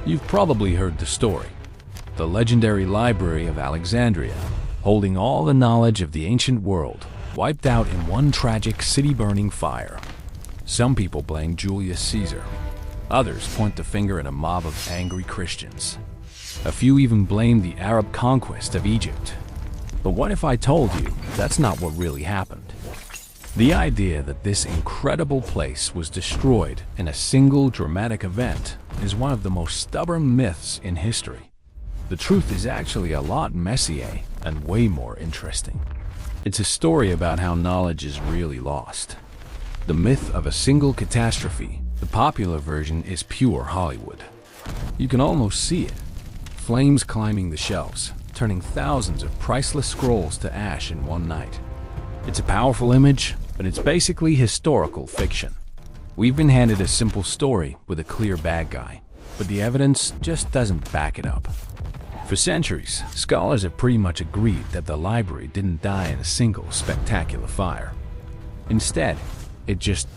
You've probably heard the story. The legendary Library of Alexandria, holding all the knowledge of the ancient world, wiped out in one tragic city-burning fire. Some people blame Julius Caesar. Others point the finger at a mob of angry Christians. A few even blame the Arab conquest of Egypt. But what if I told you that's not what really happened? The idea that this incredible place was destroyed in a single dramatic event is one of the most stubborn myths in history. The truth is actually a lot messier and way more interesting. It's a story about how knowledge is really lost. The myth of a single catastrophe, the popular version, is pure Hollywood. You can almost see it. Flames climbing the shelves, turning thousands of priceless scrolls to ash in one night. It's a powerful image, but it's basically historical fiction. We've been handed a simple story with a clear bad guy, but the evidence just doesn't back it up. For centuries, scholars have pretty much agreed that the library didn't die in a single spectacular fire. Instead, it just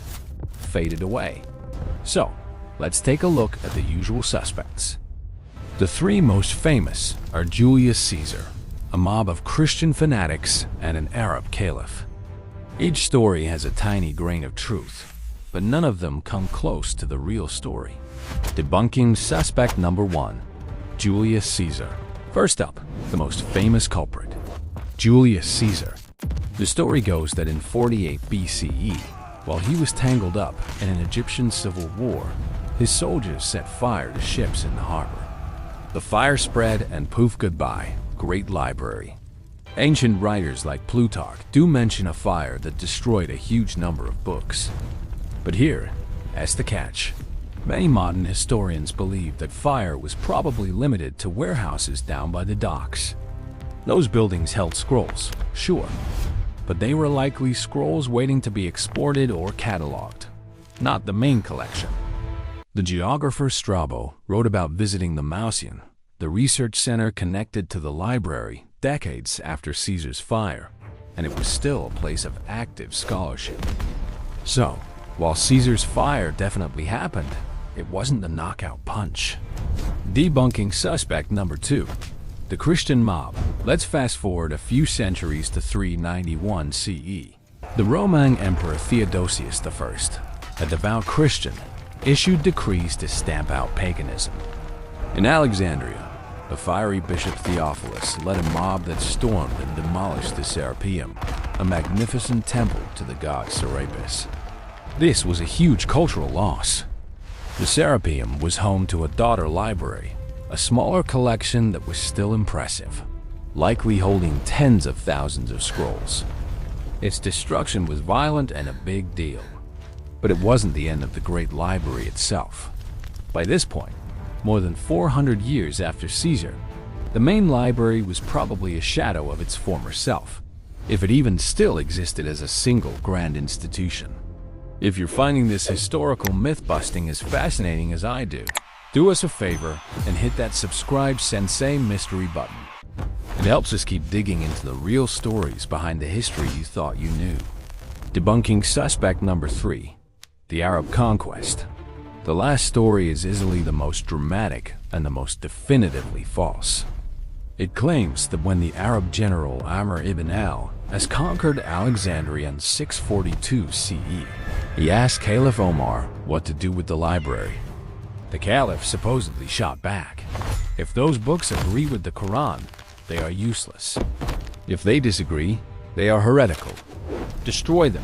faded away. So, let's take a look at the usual suspects. The three most famous are Julius Caesar, a mob of Christian fanatics, and an Arab caliph. Each story has a tiny grain of truth, but none of them come close to the real story. Debunking suspect number 1, Julius Caesar. First up, the most famous culprit, Julius Caesar. The story goes that in 48 BCE, while he was tangled up in an Egyptian civil war, his soldiers set fire to ships in the harbor. The fire spread and poof, goodbye, great library. Ancient writers like Plutarch do mention a fire that destroyed a huge number of books. But here's the catch. Many modern historians believe that fire was probably limited to warehouses down by the docks. Those buildings held scrolls, sure, but they were likely scrolls waiting to be exported or cataloged, not the main collection. The geographer Strabo wrote about visiting the Mausian, the research center connected to the library, decades after Caesar's fire, and it was still a place of active scholarship. So, while Caesar's fire definitely happened, it wasn't the knockout punch. Debunking suspect number 2, the Christian mob. Let's fast forward a few centuries to 391 CE. The Roman Emperor Theodosius I, a devout Christian, issued decrees to stamp out paganism. In Alexandria, the fiery Bishop Theophilus led a mob that stormed and demolished the Serapeum, a magnificent temple to the god Serapis. This was a huge cultural loss. The Serapeum was home to a daughter library, a smaller collection that was still impressive, likely holding tens of thousands of scrolls. Its destruction was violent and a big deal. But it wasn't the end of the great library itself. By this point, more than 400 years after Caesar, the main library was probably a shadow of its former self, if it even still existed as a single grand institution. If you're finding this historical myth-busting as fascinating as I do us a favor and hit that subscribe Sensei Mystery button. It helps us keep digging into the real stories behind the history you thought you knew. Debunking suspect number 3, the Arab conquest. The last story is easily the most dramatic and the most definitively false. It claims that when the Arab general Amr ibn al-As conquered Alexandria in 642 CE, he asked Caliph Omar what to do with the library. The Caliph supposedly shot back, "If those books agree with the Quran, they are useless. If they disagree, they are heretical. Destroy them."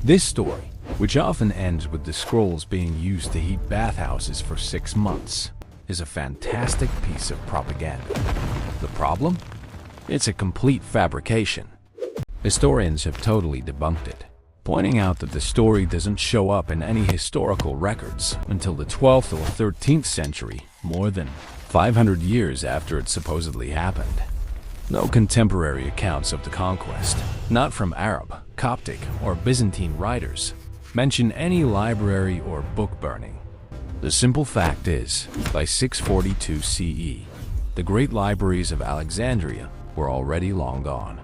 This story, which often ends with the scrolls being used to heat bathhouses for 6 months, is a fantastic piece of propaganda. The problem? It's a complete fabrication. Historians have totally debunked it, pointing out that the story doesn't show up in any historical records until the 12th or 13th century, more than 500 years after it supposedly happened. No contemporary accounts of the conquest, not from Arab, Coptic, or Byzantine writers, mention any library or book burning. The simple fact is, by 642 CE, the great libraries of Alexandria were already long gone.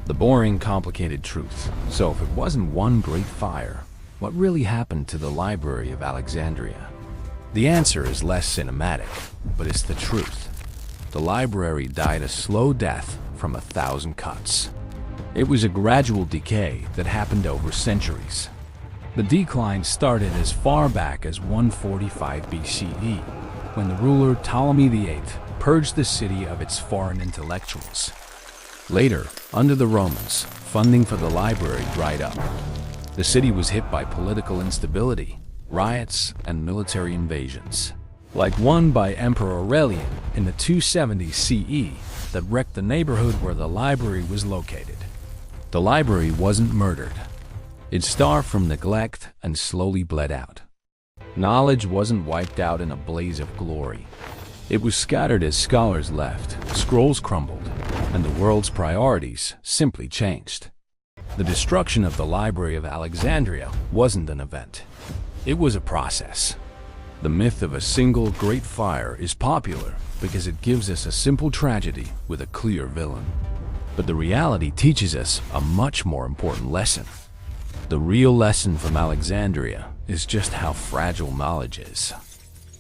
The boring, complicated truth. So if it wasn't one great fire, what really happened to the Library of Alexandria? The answer is less cinematic, but it's the truth. The library died a slow death from 1,000 cuts. It was a gradual decay that happened over centuries. The decline started as far back as 145 BCE, when the ruler Ptolemy VIII purged the city of its foreign intellectuals. Later, under the Romans, funding for the library dried up. The city was hit by political instability, riots, and military invasions, like one by Emperor Aurelian in the 270 CE that wrecked the neighborhood where the library was located. The library wasn't murdered. It starved from neglect and slowly bled out. Knowledge wasn't wiped out in a blaze of glory. It was scattered as scholars left, scrolls crumbled, and the world's priorities simply changed. The destruction of the Library of Alexandria wasn't an event. It was a process. The myth of a single great fire is popular because it gives us a simple tragedy with a clear villain. But the reality teaches us a much more important lesson. The real lesson from Alexandria is just how fragile knowledge is.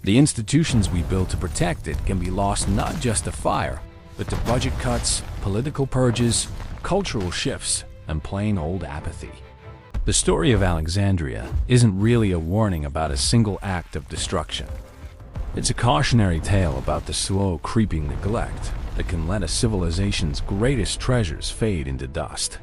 The institutions we build to protect it can be lost not just to fire, but to budget cuts, political purges, cultural shifts, and plain old apathy. The story of Alexandria isn't really a warning about a single act of destruction. It's a cautionary tale about the slow, creeping neglect that can let a civilization's greatest treasures fade into dust.